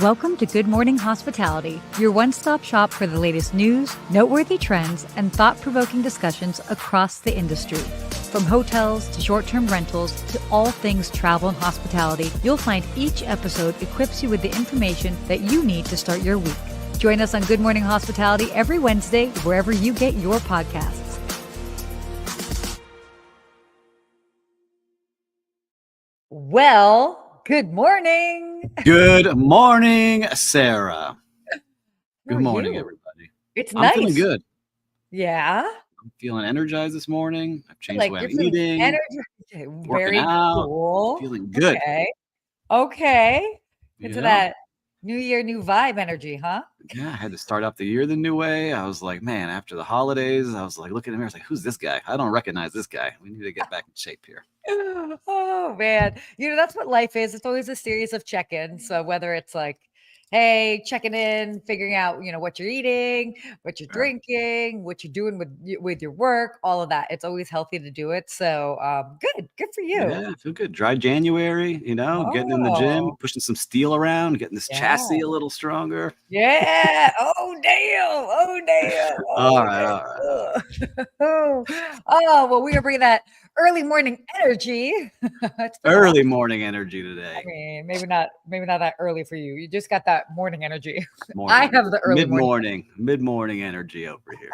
Welcome to Good Morning Hospitality, your one-stop shop for the latest news, noteworthy trends, and thought-provoking discussions across the industry. From hotels to short-term rentals to all things travel and hospitality, you'll find each episode equips you with the information that you need to start your week. Join us on Good Morning Hospitality every Wednesday, wherever you get your podcasts. Well, good morning. Good morning, Sarah. Good morning, you? everybody. It's I'm nice. feeling good. Yeah. I'm feeling energized this morning. I've changed the way I'm you're feeling eating, energized. working Very out, cool. feeling good. Okay. Into You know? that new year, new vibe energy, huh? Yeah, I had to start off the year the new way. I was like, man, after the holidays, I was like looking at me, I was like, who's this guy? I don't recognize this guy. We need to get back in shape here. Oh man. That's what life is. It's always a series of check-ins. So whether it's like, hey, checking in, figuring out, what you're eating, what you're drinking, what you're doing with your work, all of that. It's always healthy to do it. So good for you. Yeah, I feel good. Dry January, getting in the gym, pushing some steel around, getting this chassis a little stronger. Yeah. Oh damn. Oh damn. All right. Well, we are bringing that early morning energy. Early morning energy today. I mean, maybe not that early for you. You just got that morning energy. Morning. I have the early mid-morning energy over here.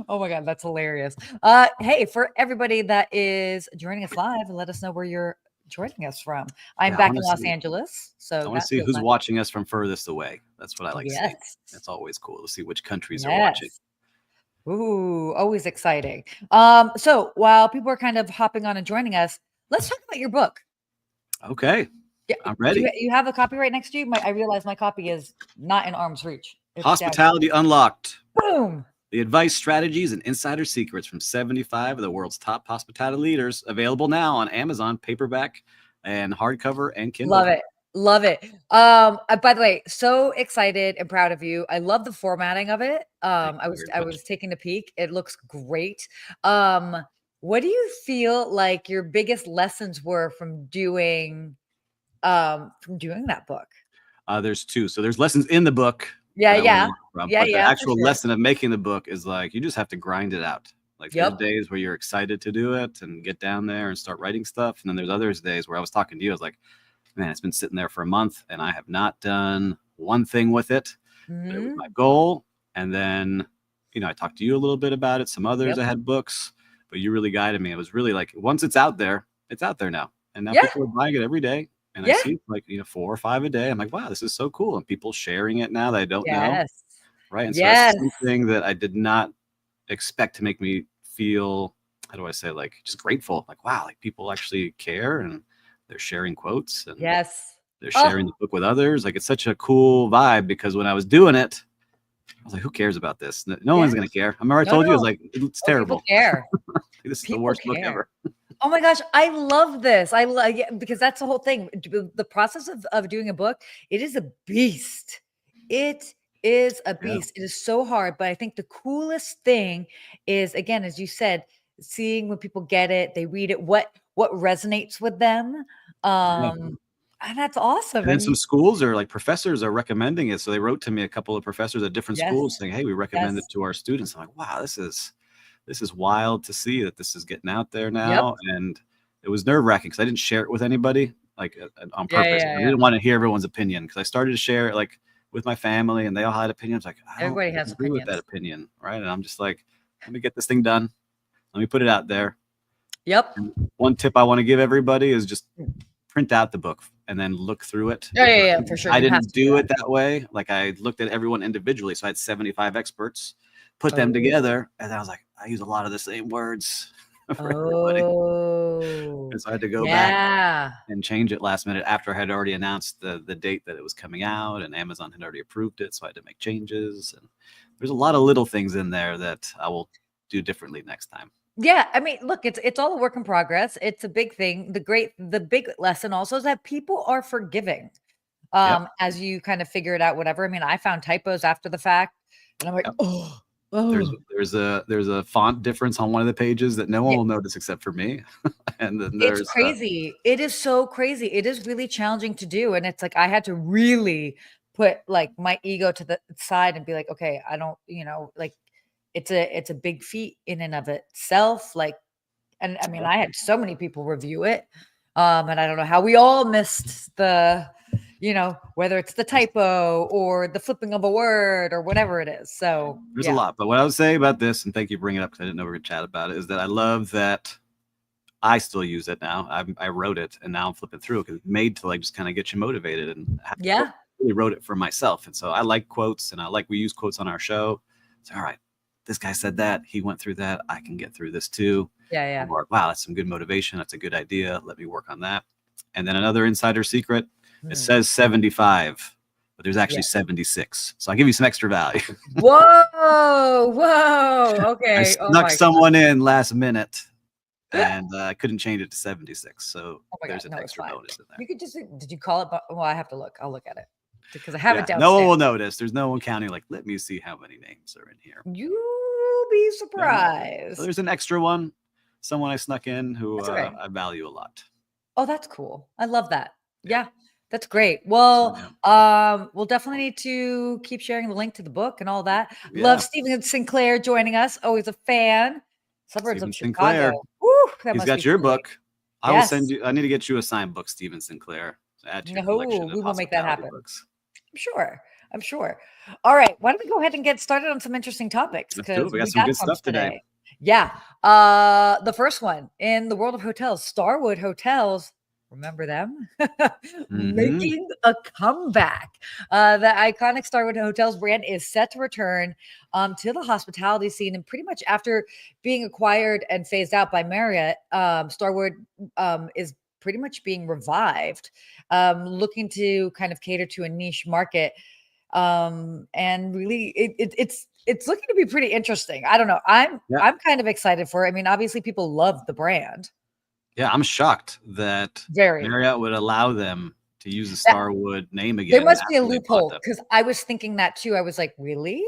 Oh my God, that's hilarious. Hey, for everybody that is joining us live, let us know where you're joining us from. I'm back in Los Angeles, so I want to see who's watching us from furthest away. That's what I like to see. That's always cool to see which countries are watching. Ooh, always exciting. So while people are kind of hopping on and joining us, let's talk about your book. Okay. Yeah, I'm ready. You have a copy right next to you? I realize my copy is not in arm's reach. It's Hospitality Unlocked. Boom. The advice, strategies, and insider secrets from 75 of the world's top hospitality leaders. Available now on Amazon, paperback and hardcover and Kindle. Love it. By the way, so excited and proud of you. I love the formatting of it. I was taking a peek. It looks great. What do you feel like your biggest lessons were from doing that book? There's two. So there's lessons in the book. Yeah. But the actual lesson of making the book is like, you just have to grind it out. Like there's days where you're excited to do it and get down there and start writing stuff. And then there's other days where I was talking to you, I was like, man, it's been sitting there for a month and I have not done one thing with it. Mm-hmm. But it was my goal. And then, I talked to you a little bit about it. Some others I had books, but you really guided me. It was really like, once it's out there now. And now people are buying it every day. And I see like, 4 or 5 a day. I'm like, wow, this is so cool. And people sharing it now that I don't know. Right. And so that's something that I did not expect to make me feel, how do I say, like just grateful. Like, wow, like people actually care and they're sharing quotes and they're sharing the book with others. Like it's such a cool vibe because when I was doing it, I was like, who cares about this? No one's going to care. I remember I told you, I was like, it's terrible. People care. This is the worst book ever. Oh my gosh, I love this. I love because that's the whole thing. The process of doing a book, it is a beast. It is a beast. It is so hard. But I think the coolest thing is, again, as you said, seeing when people get it, they read it, what resonates with them. And that's awesome. And then some schools are like professors are recommending it. So they wrote to me, a couple of professors at different schools saying, hey, we recommend it to our students. I'm like, wow, this is wild to see that this is getting out there now. And it was nerve-wracking because I didn't share it with anybody like on purpose. I didn't want to hear everyone's opinion because I started to share it like with my family and they all had opinions. Like, everybody has agree with that opinion, right? And I'm just like, let me get this thing done. Let me put it out there. And one tip I want to give everybody is just print out the book and then look through it. For sure. I didn't do it that way. Like I looked at everyone individually. So I had 75 experts, put them together. And then I was like, I use a lot of the same words for everybody. And so I had to go back and change it last minute after I had already announced the date that it was coming out and Amazon had already approved it. So I had to make changes. And there's a lot of little things in there that I will do differently next time. Yeah, I mean, look, it's all a work in progress. It's a big thing. The big lesson also is that people are forgiving as you kind of figure it out, whatever. I mean, I found typos after the fact and I'm like, there's a font difference on one of the pages that no one Yeah. will notice except for me. And then It's there's crazy. It is so crazy. It is really challenging to do, and it's like I had to really put, like, my ego to the side and be like, "Okay, I don't," like, it's a big feat in and of itself, like, and I mean, I had so many people review it, and I don't know how we all missed the, whether it's the typo or the flipping of a word or whatever it is. So there's a yeah, lot. But what I would say about this, and thank you for bringing it up because I didn't know we were going to chat about it, is that I love that I still use it now. I wrote it and now I'm flipping through because it's made to like just kind of get you motivated, and I yeah, really wrote it for myself. And so I like quotes, and we use quotes on our show. So, all right, this guy said that, he went through that, I can get through this too. yeah. Or, wow, that's some good motivation. That's a good idea. Let me work on that. And then another insider secret, it says 75, but there's actually 76. So I'll give you some extra value. Whoa. I Okay. Oh snuck my someone in last minute, and I couldn't change it to 76. So Oh my there's God, an no, it's extra fine. bonus in there. You could just did you call it? Well, I have to look. I'll look at it because I have it No one downstairs. will notice. There's no one counting, like, let me see how many names are in here. You'll be So surprised. there's an extra one, someone I snuck in who That's okay. I value a lot. Oh, that's cool. I love that. Yeah. Yeah, that's great. So, Well, yeah. we'll definitely need to keep sharing the link to the book and all that. Yeah. Love Stephen Sinclair joining us. Always a fan. Suburbs Stephen of Sinclair. Chicago. Woo, that He's must got be your great. book. I will Yes. send you. I need to get you a signed book, Stephen Sinclair. Add to your collection We of will make that hospitality happen. books. I'm sure. All right. Why don't we go ahead and get started on some interesting topics? Let's do it. Because We got we some got good some stuff today. Yeah. The first one in the world of hotels, Starwood Hotels. Remember them? Making a comeback. The iconic Starwood Hotels brand is set to return to the hospitality scene. And pretty much after being acquired and phased out by Marriott, Starwood is pretty much being revived, looking to kind of cater to a niche market. And really, it's looking to be pretty interesting. I don't know. I'm kind of excited for it. I mean, obviously, people love the brand. Yeah, I'm shocked that Marriott would allow them to use the Starwood name again. There must be a loophole because I was thinking that too. I was like, really?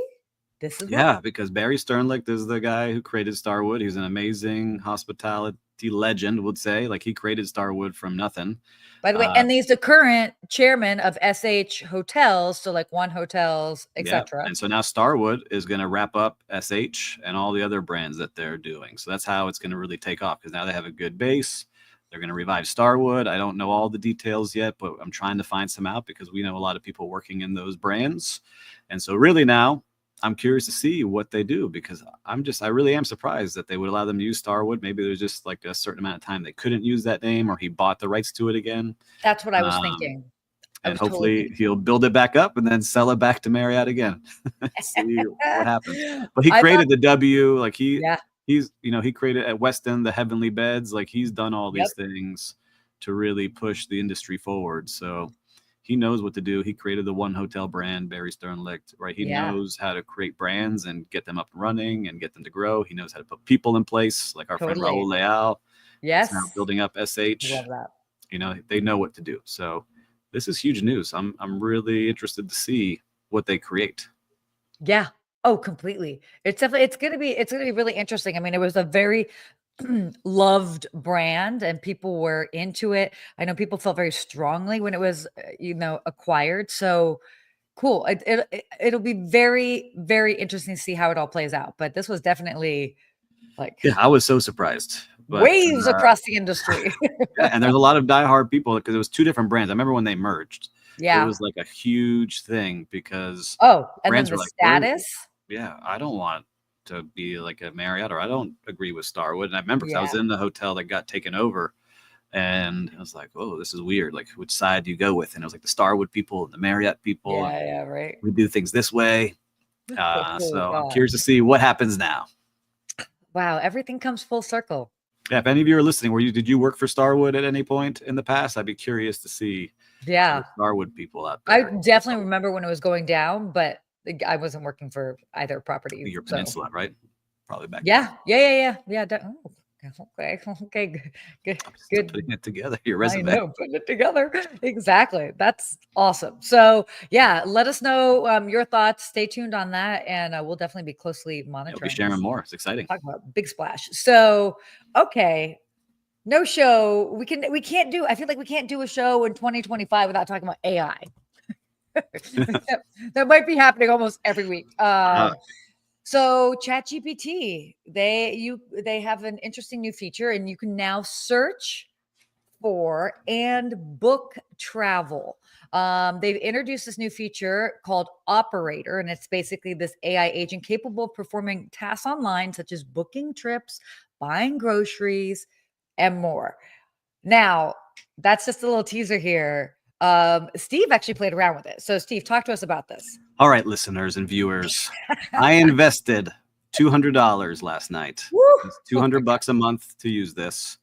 This is because Barry Sternlicht is the guy who created Starwood. He's an amazing hospitality legend, would say. Like, he created Starwood from nothing. By the way, and he's the current chairman of SH Hotels, so like One Hotels, etc. And so now Starwood is going to wrap up SH and all the other brands that they're doing. So that's how it's going to really take off, because now they have a good base. They're going to revive Starwood. I don't know all the details yet, but I'm trying to find some out because we know a lot of people working in those brands. And so really now I'm curious to see what they do, because I really am surprised that they would allow them to use Starwood. Maybe there's just like a certain amount of time they couldn't use that name, or he bought the rights to it again. That's what I was thinking. And hopefully he'll build it back up and then sell it back to Marriott again. See what happens. But he created the W, like he's, he created at Westin the Heavenly Beds. Like, he's done all these things to really push the industry forward. So he knows what to do. He created the One Hotel brand, Barry Sternlicht, right? He knows how to create brands and get them up and running and get them to grow. He knows how to put people in place, like our friend Raul Leal. Yes. Now building up SH. Love that. They know what to do. So this is huge news. I'm really interested to see what they create. Yeah. Oh, completely. It's gonna be really interesting. I mean, it was a very loved brand and people were into it. I know people felt very strongly when it was, acquired. So cool. It'll be very, very interesting to see how it all plays out. But this was definitely like, I was so surprised. But, waves across the industry. And there's a lot of diehard people, because it was two different brands. I remember when they merged. Yeah. It was like a huge thing because and then the status. I don't want to be like a Marriott, or I don't agree with Starwood. And I remember because I was in the hotel that got taken over, and I was like, oh, this is weird. Like, which side do you go with? And it was like the Starwood people and the Marriott people. Yeah, right. We do things this way. So I'm curious to see what happens now. Wow, everything comes full circle. Yeah, if any of you are listening, did you work for Starwood at any point in the past? I'd be curious to see. Starwood people out there. I definitely remember when it was going down, but I wasn't working for either property. Your peninsula, right? Probably back. Yeah. Okay. Okay. Good. I'm just Good. putting it together, your I resume. know, putting it together. Exactly. That's awesome. So, yeah, let us know your thoughts. Stay tuned on that, and we'll definitely be closely Yeah, we'll be monitoring sharing this. more. It's exciting. Talk about big splash. So, okay, no show. We can't do. I feel like we can't do a show in 2025 without talking about AI. That might be happening almost every week. Uh, So ChatGPT, they have an interesting new feature, and you can now search for and book travel. They've introduced this new feature called Operator, and it's basically this AI agent capable of performing tasks online, such as booking trips, buying groceries, and more. Now, that's just a little teaser here. Steve actually played around with it. So, Steve, talk to us about this. All right, listeners and viewers, I invested $200 last night. Woo! It's Oh my 200 God. bucks a month to use this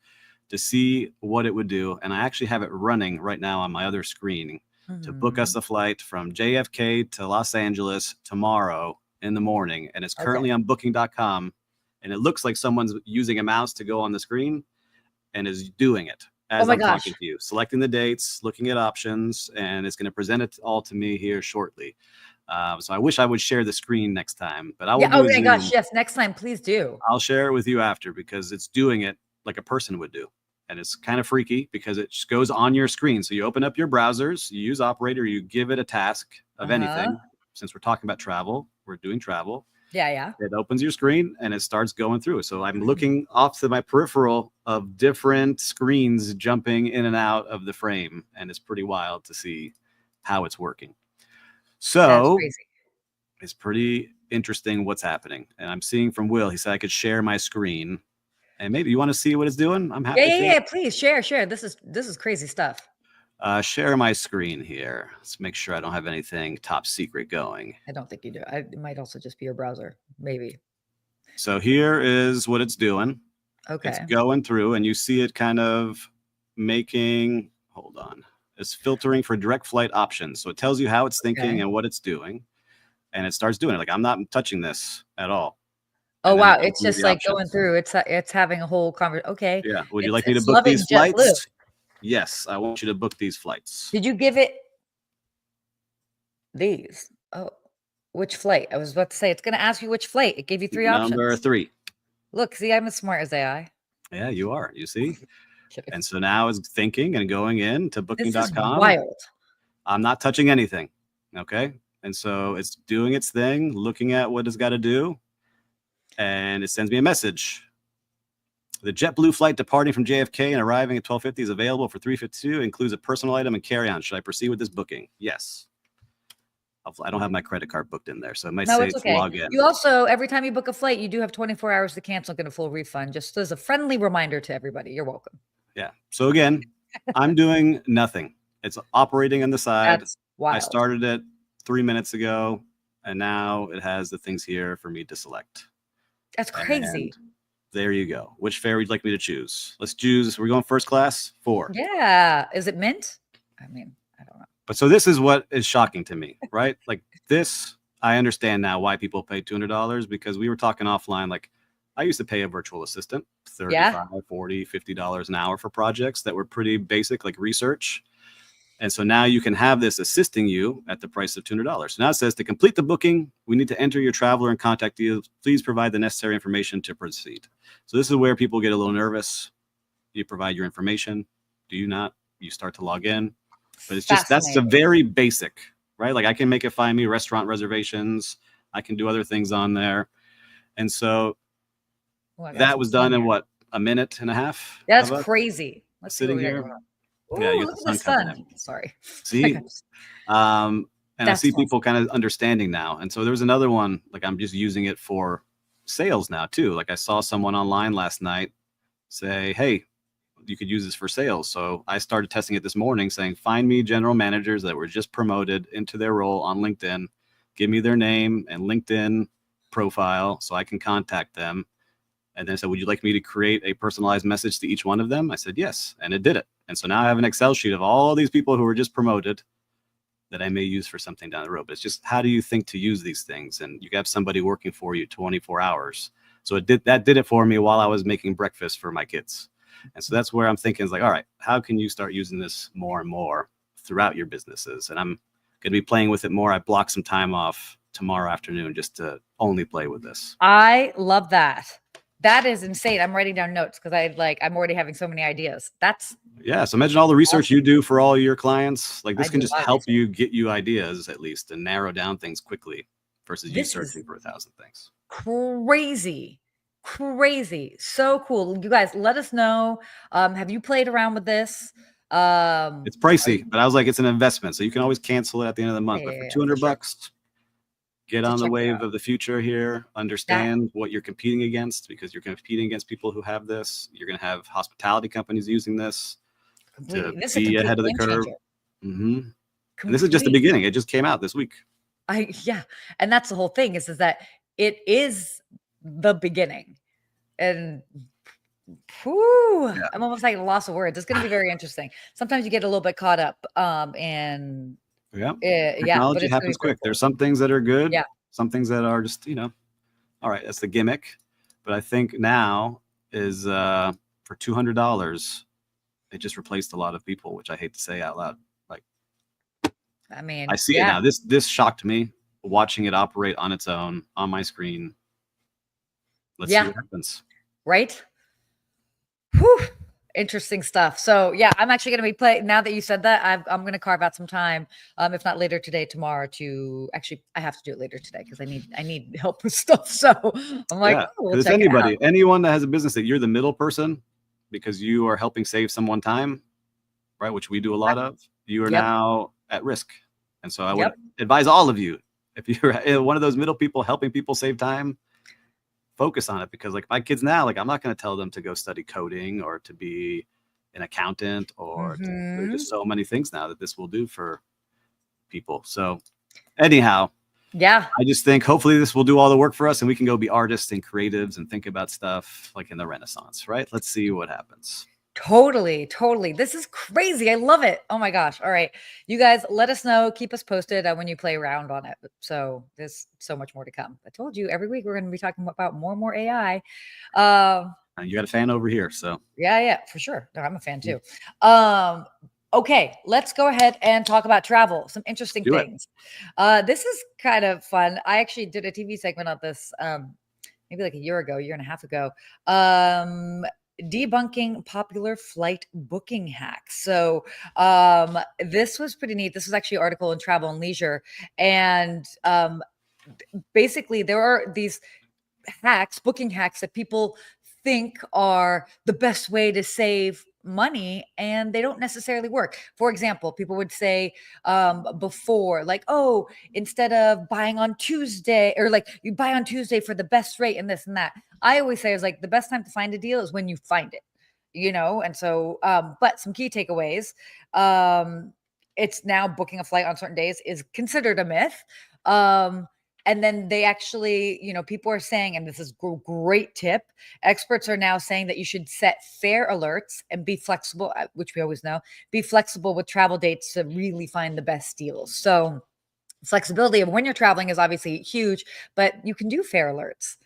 to see what it would do. And I actually have it running right now on my other screen to book us Mhm. a flight from JFK to Los Angeles tomorrow in the morning. And it's Okay. currently on booking.com. And it looks like someone's using a mouse to go on the screen and is doing it Oh as my I'm gosh. talking to you, selecting the dates, looking at options, and it's going to present it all to me here shortly. So I wish I would share the screen next time, but I will Yeah. do Oh a my gosh. Zoom. Yes. Next time, please do. I'll share it with you after because it's doing it like a person would do. And it's kind of freaky because it just goes on your screen. So you open up your browsers, you use Operator, you give it a task of Uh-huh. anything. Since we're talking about travel, we're doing travel. Yeah. Yeah. It opens your screen and it starts going through. So I'm looking off to my peripheral of different screens jumping in and out of the frame. And it's pretty wild to see how it's working. That's So crazy. it's pretty interesting what's happening. And I'm seeing from Will, he said I could share my screen. And maybe you want to see what it's doing? I'm Yeah. happy Yeah. to. Yeah. Please share. This is crazy stuff. Share my screen here. Let's make sure I don't have anything top secret going. I don't think you do. It might also just be your browser. Maybe. So here is what it's doing. It's Okay. going through and you see it kind of making, hold on, it's filtering for direct flight options. So it tells you how it's thinking Okay. and what it's doing. And it starts doing it. Like I'm not touching this at all. Oh And then wow. it gives It's me just the like going options. through. It's having a whole conversation. Okay. Yeah. Would you It's like me to it's book loving these JetBlue. flights? Yes, I want you to book these flights. Did you give it these? Oh, which flight? I was about to say it's going to ask you which flight. It gave you three Number options. 3. Look, see, I'm as smart as AI. Yeah, you are. You see? Kidding. And so now it's thinking and going in to This is booking.com. wild. I'm not touching anything. Okay. And so it's doing its thing, looking at what it's got to do. And it sends me a message. The JetBlue flight departing from JFK and arriving at 12:50 is available for 3:52. Includes a personal item and carry-on. Should I proceed with this booking? Yes. I don't have my credit card booked in there, so it might No, say it's to okay. log in. You also, every time you book a flight, you do have 24 hours to cancel, get a full refund. Just as a friendly reminder to everybody. You're welcome. Yeah. So again, I'm doing nothing. It's operating on the side. That's I wild. started it 3 minutes ago, and now it has the things here for me to select. That's crazy. And there you go. Which fare would you like me to choose? Let's choose. We're going first class, 4. Yeah. Is it mint? I mean, I don't know. But so this is what is shocking to me, right? Like this, I understand now why people pay $200 because we were talking offline. Like I used to pay a virtual assistant Yeah. $35, $40, $50 an hour for projects that were pretty basic, like research. And so now you can have this assisting you at the price of $200. So now it says to complete the booking, we need to enter your traveler and contact details. Please provide the necessary information to proceed. So this is where people get a little nervous. You provide your information. Do you not? You start to log in. But it's just, that's a Fascinating. very basic, right? Like I can make it find me restaurant reservations. I can do other things on there. And so Oh, I got that some was sun done in here. what, a minute and a half? That's of us crazy. Let's see what sitting we got here. going on. Yeah, Ooh, you got look the at the sun coming sun. in. Sorry. See? And I That's see awesome. people kind of understanding now. And so there was another one, like I'm just using it for sales now too. Like I saw someone online last night say, hey, you could use this for sales. So I started testing it this morning saying, find me general managers that were just promoted into their role on LinkedIn, give me their name and LinkedIn profile so I can contact them. And then I said, would you like me to create a personalized message to each one of them? I said, yes. And it did it. And so now I have an Excel sheet of all these people who were just promoted that I may use for something down the road. But it's just, how do you think to use these things? And you have somebody working for you 24 hours. So that did it for me while I was making breakfast for my kids. And so that's where I'm thinking is like, all right, how can you start using this more and more throughout your businesses? And I'm going to be playing with it more. I blocked some time off tomorrow afternoon just to only play with this. I love that. That is insane. I'm writing down notes because I'm already having so many ideas. That's yeah. So imagine all the research you do for all your clients. Like this can just help you get you ideas at least and narrow down things quickly versus you searching for 1,000 things. Crazy. So cool. You guys, let us know. Have you played around with this? It's pricey, but I was like, it's an investment. So you can always cancel it at the end of the month. But for $200, get on the wave of the future here. Understand what you're competing against, because you're competing against people who have this. You're going to have hospitality companies using this to be ahead of the curve. And this is just the beginning. It just came out this week. And that's the whole thing is that it is the beginning. And I'm almost like a loss of words. It's going to be very interesting. Sometimes you get a little bit caught up and technology happens quick. There's some things that are good, some things that are just, all right, that's the gimmick. But I think now is for $200, it just replaced a lot of people, which I hate to say out loud. Like, I mean, I see it now. This shocked me watching it operate on its own on my screen. Let's see what happens. Right? Whew. Interesting stuff. So yeah, I'm actually going to be playing. Now that you said that, I'm going to carve out some time, if not later today, tomorrow. To actually, I have to do it later today because I need help with stuff. So I'm like, there's anyone that has a business that you're the middle person because you are helping save someone time, right? Which we do a lot of. You are now at risk, and so I would advise all of you, if you're one of those middle people helping people save time, focus on it. Because like my kids now, like I'm not going to tell them to go study coding or to be an accountant or there's just so many things now that this will do for people. So anyhow, I just think hopefully this will do all the work for us and we can go be artists and creatives and think about stuff like in the Renaissance, right? Let's see what happens. Totally. This is crazy. I love it. Oh my gosh. All right. You guys, let us know. Keep us posted when you play around on it. So there's so much more to come. I told you every week we're going to be talking about more and more AI. You got a fan over here. So yeah, for sure. No, I'm a fan too. Okay, let's go ahead and talk about travel. Some interesting things. This is kind of fun. I actually did a TV segment on this maybe like a year and a half ago. Debunking popular flight booking hacks. So this was pretty neat. This was actually an article in Travel and Leisure. And basically there are these booking hacks that people think are the best way to save money, and they don't necessarily work. For example, people would say before, like, oh, instead of buying on Tuesday, or like you buy on Tuesday for the best rate and this and that. I always say is like the best time to find a deal is when you find it, and so but some key takeaways. It's now booking a flight on certain days is considered a myth. And then they actually, people are saying, and this is a great tip, experts are now saying that you should set fare alerts and be flexible, which we always know, be flexible with travel dates to really find the best deals. So flexibility of when you're traveling is obviously huge, but you can do fare alerts,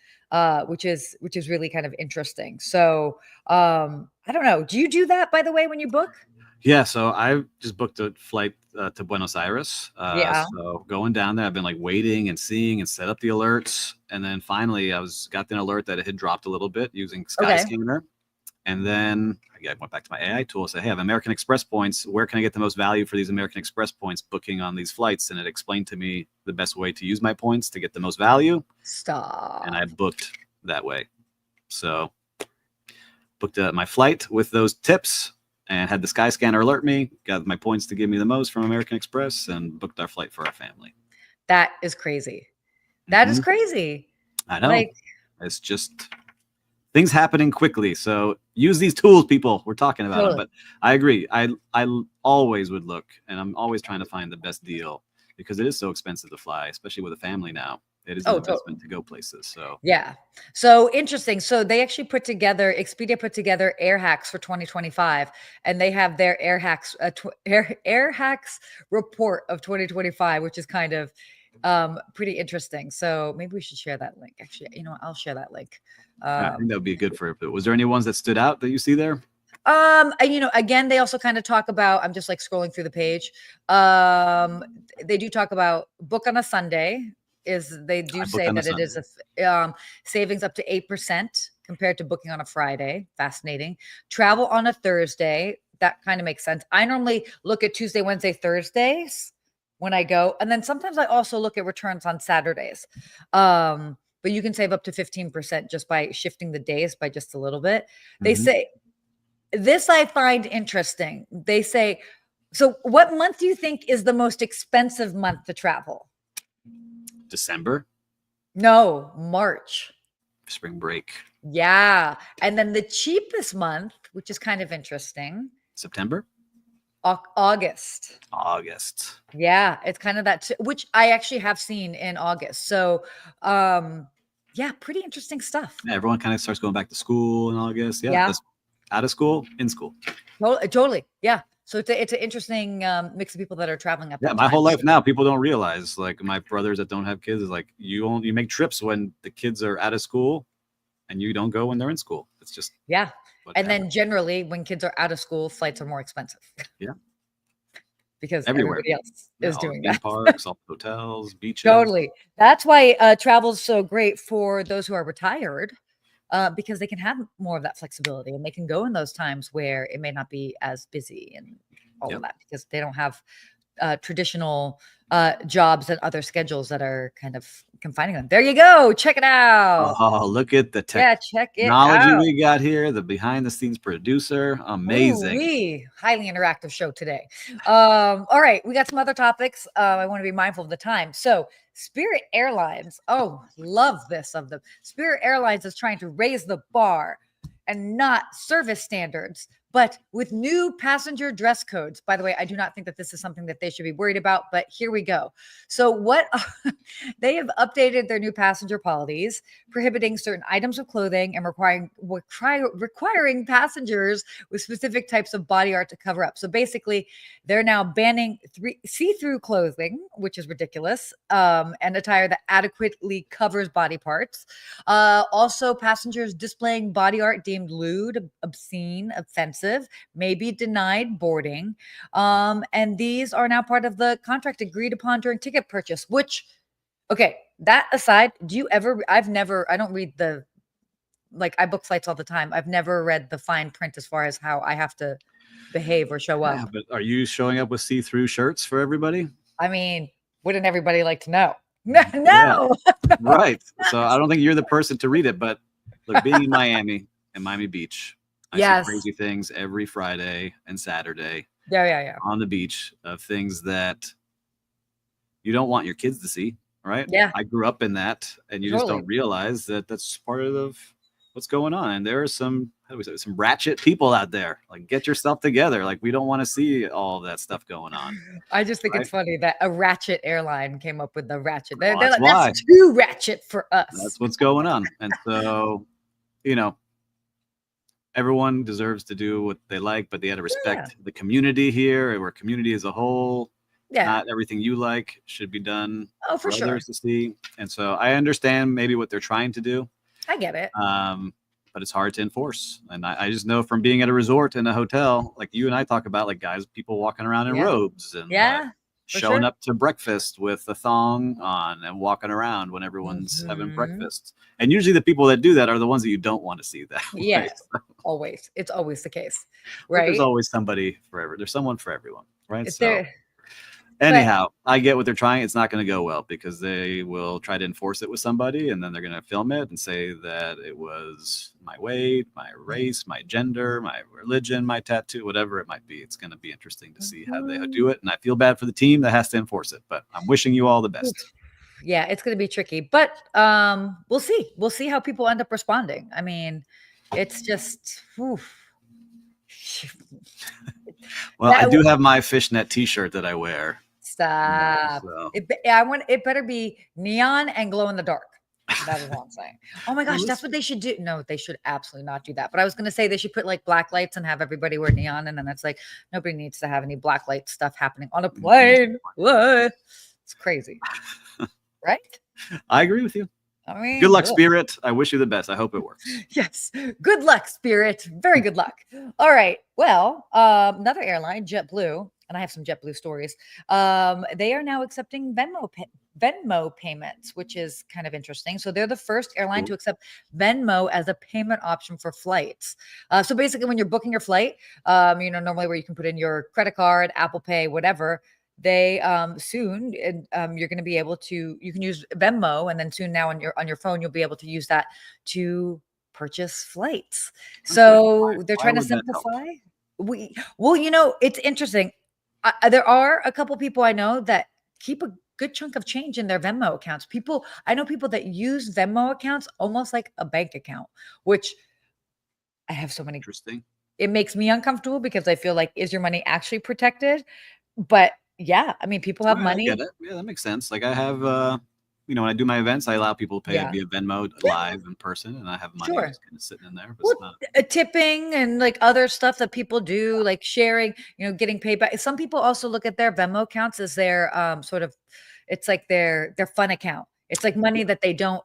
which is really kind of interesting. So I don't know. Do you do that, by the way, when you book? Yeah, so I just booked a flight to Buenos Aires. So going down there, I've been like waiting and seeing and set up the alerts. And then finally got an alert that it had dropped a little bit using Skyscanner. And then I went back to my AI tool and said, hey, I have American Express points. Where can I get the most value for these American Express points booking on these flights? And it explained to me the best way to use my points to get the most value. Stop. And I booked that way. So booked my flight with those tips. And had the Skyscanner alert me, got my points to give me the most from American Express, and booked our flight for our family. That is crazy. That is crazy. I know. It's just things happening quickly. So use these tools, people. We're talking about them. But I agree. I always would look, and I'm always trying to find the best deal because it is so expensive to fly, especially with a family now. It is an investment to go places. So so interesting. So they actually Expedia put together air hacks for 2025, and they have their air hacks report of 2025, which is kind of Pretty interesting. So maybe we should share that link. Actually, I'll share that link. I think that would be good for it. But was there any ones that stood out that you see there? Again, they also kind of talk about, I'm just like scrolling through the page. They do talk about book on a Sunday. They do say that it is a savings up to 8% compared to booking on a Friday. Fascinating. Travel on a Thursday. That kind of makes sense. I normally look at Tuesday, Wednesday, Thursdays when I go. And then sometimes I also look at returns on Saturdays. But you can save up to 15% just by shifting the days by just a little bit. They say, this I find interesting. They say, so what month do you think is the most expensive month to travel? December? No, March. Spring break. Yeah. And then the cheapest month, which is kind of interesting. September? August. Yeah, it's kind of that, which I actually have seen in August. So, yeah, pretty interesting stuff. Yeah, everyone kind of starts going back to school in August. Yeah. Out of school, in school. Totally. Yeah. So it's an interesting mix of people that are traveling up. Yeah, my whole life now, people don't realize, like my brothers that don't have kids, is like you make trips when the kids are out of school, and you don't go when they're in school. It's just and then generally when kids are out of school, flights are more expensive. Yeah, because everybody else is doing that. Parks, all hotels, beaches. Totally. That's why travel is so great for those who are retired. Because they can have more of that flexibility and they can go in those times where it may not be as busy and all of that, because they don't have traditional jobs and other schedules that are kind of confining them. There you go. Check it out. Oh, look at the technology we got here. The behind the scenes producer. Amazing. Highly interactive show today. All right. We got some other topics. I want to be mindful of the time. So Spirit Airlines. Oh, love this of them. Spirit Airlines is trying to raise the bar and not service standards, but with new passenger dress codes. By the way, I do not think that this is something that they should be worried about, but here we go. So they have updated their new passenger policies, prohibiting certain items of clothing and requiring passengers with specific types of body art to cover up. So basically, they're now banning see-through clothing, which is ridiculous, and attire that adequately covers body parts. Also, passengers displaying body art deemed lewd, obscene, offensive may be denied boarding. And these are now part of the contract agreed upon during ticket purchase, which, okay, that aside, I don't read I book flights all the time. I've never read the fine print as far as how I have to behave or show up. But are you showing up with see-through shirts for everybody? I mean, wouldn't everybody like to know? No. Yeah. Right. So I don't think you're the person to read it, but look, being in Miami and Miami Beach, I see crazy things every Friday and Saturday. Yeah. On the beach of things that you don't want your kids to see, right? Yeah. I grew up in that, and you just don't realize that that's part of what's going on. And there are some ratchet people out there. Like, get yourself together. Like, we don't want to see all of that stuff going on. I just think it's funny that a ratchet airline came up with the ratchet. They're like, that's too ratchet for us. That's what's going on. And so, everyone deserves to do what they like, but they had to respect the community here. We're a community as a whole. Yeah. Not everything you like should be done for others to see. And so I understand maybe what they're trying to do. I get it. But it's hard to enforce. And I just know from being at a resort in a hotel, like you and I talk about, like people walking around in robes and showing up to breakfast with a thong on and walking around when everyone's having breakfast. And usually the people that do that are the ones that you don't want to see that way. Yes, always. It's always the case, right? But there's always somebody forever. There's someone for everyone, right? Anyhow, I get what they're trying. It's not going to go well because they will try to enforce it with somebody, and then they're going to film it and say that it was my weight, my race, my gender, my religion, my tattoo, whatever it might be. It's going to be interesting to see how they do it. And I feel bad for the team that has to enforce it, but I'm wishing you all the best. Yeah, it's going to be tricky, but we'll see. We'll see how people end up responding. I mean, it's just... Well, I do have my fishnet t-shirt that I wear. Stop. It better be neon and glow in the dark. That is what I'm saying. Oh my gosh, that's what they should do. No, they should absolutely not do that. But I was going to say they should put like black lights and have everybody wear neon. And then it's like, nobody needs to have any black light stuff happening on a plane. What? It's crazy. right? I agree with you. I mean, good luck, Spirit. I wish you the best. I hope it works. Yes. Good luck, Spirit. Very good luck. All right. Well, another airline, JetBlue, and I have some JetBlue stories. They are now accepting Venmo payments, which is kind of interesting. So they're the first airline to accept Venmo as a payment option for flights. So basically, when you're booking your flight, normally where you can put in your credit card, Apple Pay, whatever, they soon you're going to be able to, you can use Venmo, and then soon now on your phone you'll be able to use that to purchase flights. So they're trying to simplify. It's interesting. There are a couple people I know that keep a good chunk of change in their Venmo accounts. I know people that use Venmo accounts almost like a bank account, which I have so many. Interesting. It makes me uncomfortable because I feel like, is your money actually protected? But yeah, I mean, people have money. I get it. Yeah, that makes sense. Like I have, when I do my events, I allow people to pay via Venmo live in person, and I have money just kind of sitting in there. But tipping and like other stuff that people do, like sharing, getting paid back. Some people also look at their Venmo accounts as their sort of, it's like their fun account. It's like money that they don't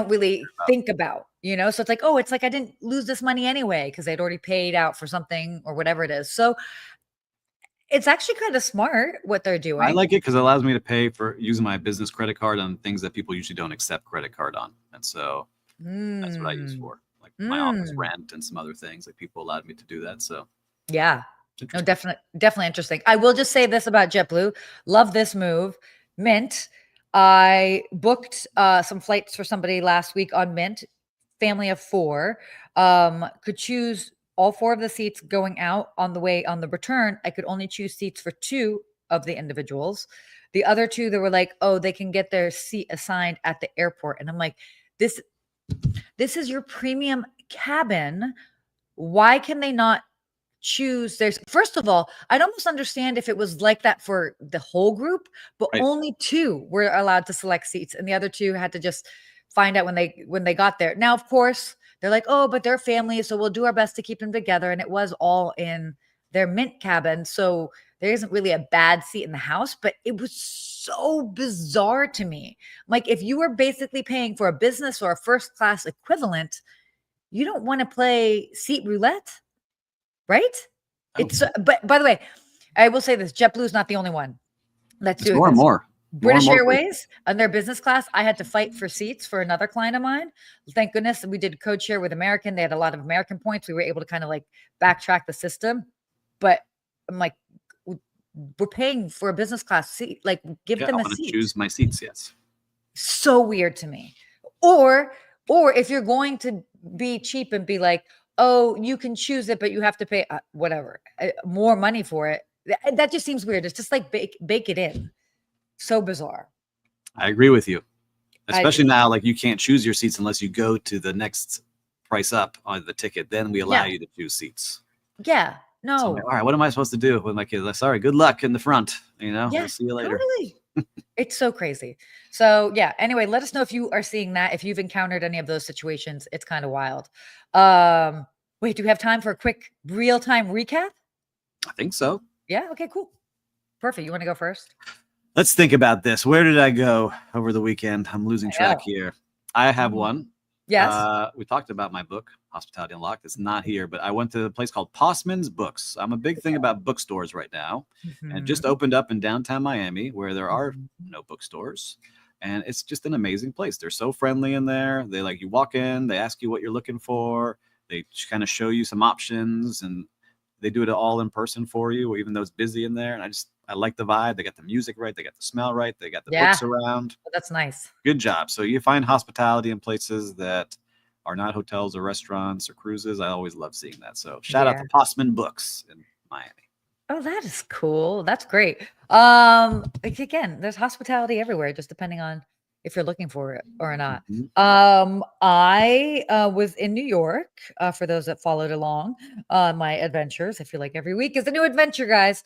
really think about, So it's like, oh, it's like I didn't lose this money anyway because they'd already paid out for something or whatever it is. So it's actually kind of smart what they're doing. I like it because it allows me to pay for using my business credit card on things that people usually don't accept credit card on. And so that's what I use for, like my office rent and some other things. Like people allowed me to do that. So yeah, no, definitely interesting. I will just say this about JetBlue. Love this move. Mint. I booked some flights for somebody last week on Mint. Family of 4 could choose all 4 of the seats going out. On the return, I could only choose seats for 2 of the individuals. The other 2, they were like, oh, they can get their seat assigned at the airport. And I'm like, this is your premium cabin. Why can they not choose? First of all, I'd almost understand if it was like that for the whole group, but only 2 were allowed to select seats, and the other 2 had to just find out when they got there. Now, of course, they're like, oh, but they're families, so we'll do our best to keep them together. And it was all in their Mint cabin, so there isn't really a bad seat in the house. But it was so bizarre to me. Like, if you were basically paying for a business or a first class equivalent, you don't want to play seat roulette, right? But by the way, I will say this: JetBlue is not the only one that's doing more and more. British Airways on their business class, I had to fight for seats for another client of mine. Thank goodness we did code share with American. They had a lot of American points. We were able to kind of like backtrack the system. But I'm like, we're paying for a business class seat. Like, give them a seat. Choose my seats, yes. So weird to me. Or if you're going to be cheap and be like, oh, you can choose it, but you have to pay whatever, more money for it. That just seems weird. It's just like bake it in. So bizarre. I agree with you. Especially now, like you can't choose your seats unless you go to the next price up on the ticket. Then we allow you to choose seats. Yeah. No. So like, all right, what am I supposed to do with my kids? Like, sorry, good luck in the front. We'll see you later. Totally. It's so crazy. So yeah. Anyway, let us know if you are seeing that. If you've encountered any of those situations, it's kind of wild. Wait, do we have time for a quick real-time recap? I think so. Yeah. Okay, cool. Perfect. You want to go first? Let's think about this. Where did I go over the weekend? I'm losing track here. I have one. Yes. We talked about my book, Hospitality Unlocked. It's not here, but I went to a place called Postman's Books. I'm a big thing about bookstores right now. And it just opened up in downtown Miami where there are no bookstores. And it's just an amazing place. They're so friendly in there. They you walk in, they ask you what you're looking for. They kind of show you some options, and they do it all in person for you, even though it's busy in there. And I like the vibe. They got the music right. They got the smell right. They got the books around. Oh, that's nice. Good job. So you find hospitality in places that are not hotels or restaurants or cruises. I always love seeing that. So shout out to Postman Books in Miami. Oh, that is cool. That's great. Again, there's hospitality everywhere, just depending on if you're looking for it or not. I was in New York, for those that followed along my adventures. I feel like every week is a new adventure, guys.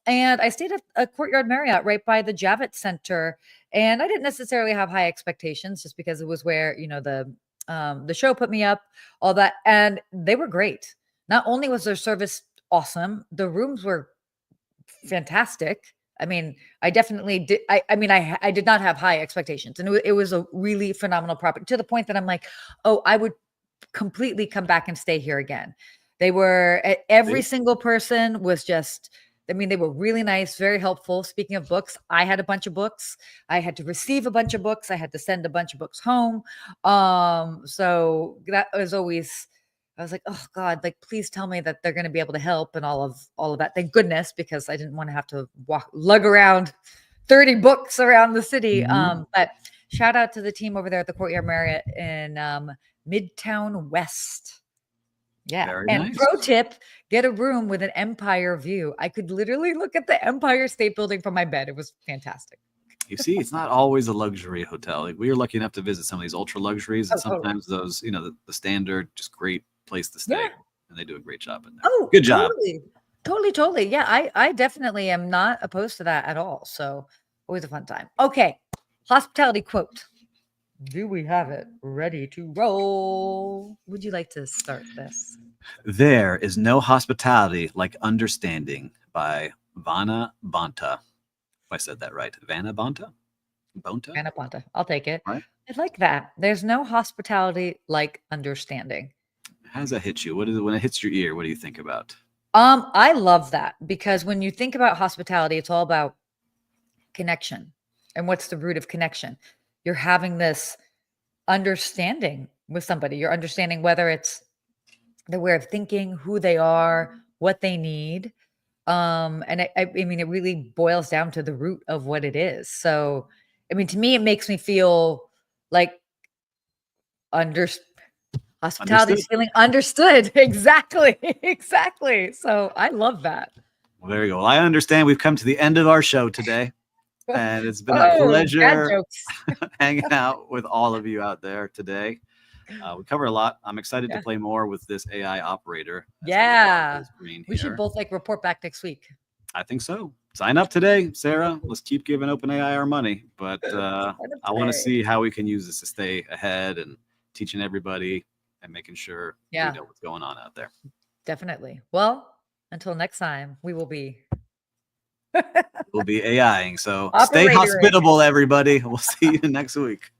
And I stayed at a Courtyard Marriott right by the Javits Center. And I didn't necessarily have high expectations just because it was where, the show put me up, all that. And they were great. Not only was their service awesome, the rooms were fantastic. I mean, I definitely did. I mean, I did not have high expectations, and it was a really phenomenal property to the point that I'm like, oh, I would completely come back and stay here again. They were every single person was just, I mean, they were really nice, very helpful. Speaking of books, I had a bunch of books. I had to receive a bunch of books. I had to send a bunch of books home. So that was always, I was like, oh God, like please tell me that they're going to be able to help and all of that. Thank goodness, because I didn't want to have to lug around 30 books around the city. But shout out to the team over there at the Courtyard Marriott in Midtown West. Yeah. Very and nice. Pro tip, get a room with an empire view. I could literally look at the Empire State Building from my bed. It was fantastic. You see, it's not always a luxury hotel. Like, we were lucky enough to visit some of these ultra luxuries, and sometimes those, you know, the standard, just great place to stay. And they do a great job in there. Oh, good job. Totally. Yeah, I definitely am not opposed to that at all. So always a fun time. Okay. Hospitality quote. Do we have it ready to roll? Would you like to start this? There is no hospitality like understanding, by Vana Bonta. If I said that right. Vana Bonta? Bonta? Vana Bonta. I'll take it. Right? I like that. There's no hospitality like understanding. How does that hit you? What is it when it hits your ear? What do you think about? I love that, because when you think about hospitality, it's all about connection. And what's the root of connection? You're having this understanding with somebody. You're understanding whether it's their way of thinking, who they are, what they need. And I mean, it really boils down to the root of what it is. So, I mean, to me, it makes me feel like hospitality is feeling understood. Exactly. So I love that. Well, there you go. Well, I understand we've come to the end of our show today. And it's been a pleasure hanging out with all of you out there today. We covered a lot. I'm excited to play more with this AI operator. Yeah. We should both like report back next week. I think so. Sign up today, Sarah. Let's keep giving OpenAI our money. But I want to see how we can use this to stay ahead and teaching everybody and making sure we know what's going on out there. Definitely. Well, until next time, we will be we'll be AIing. So stay hospitable, everybody. We'll see you next week.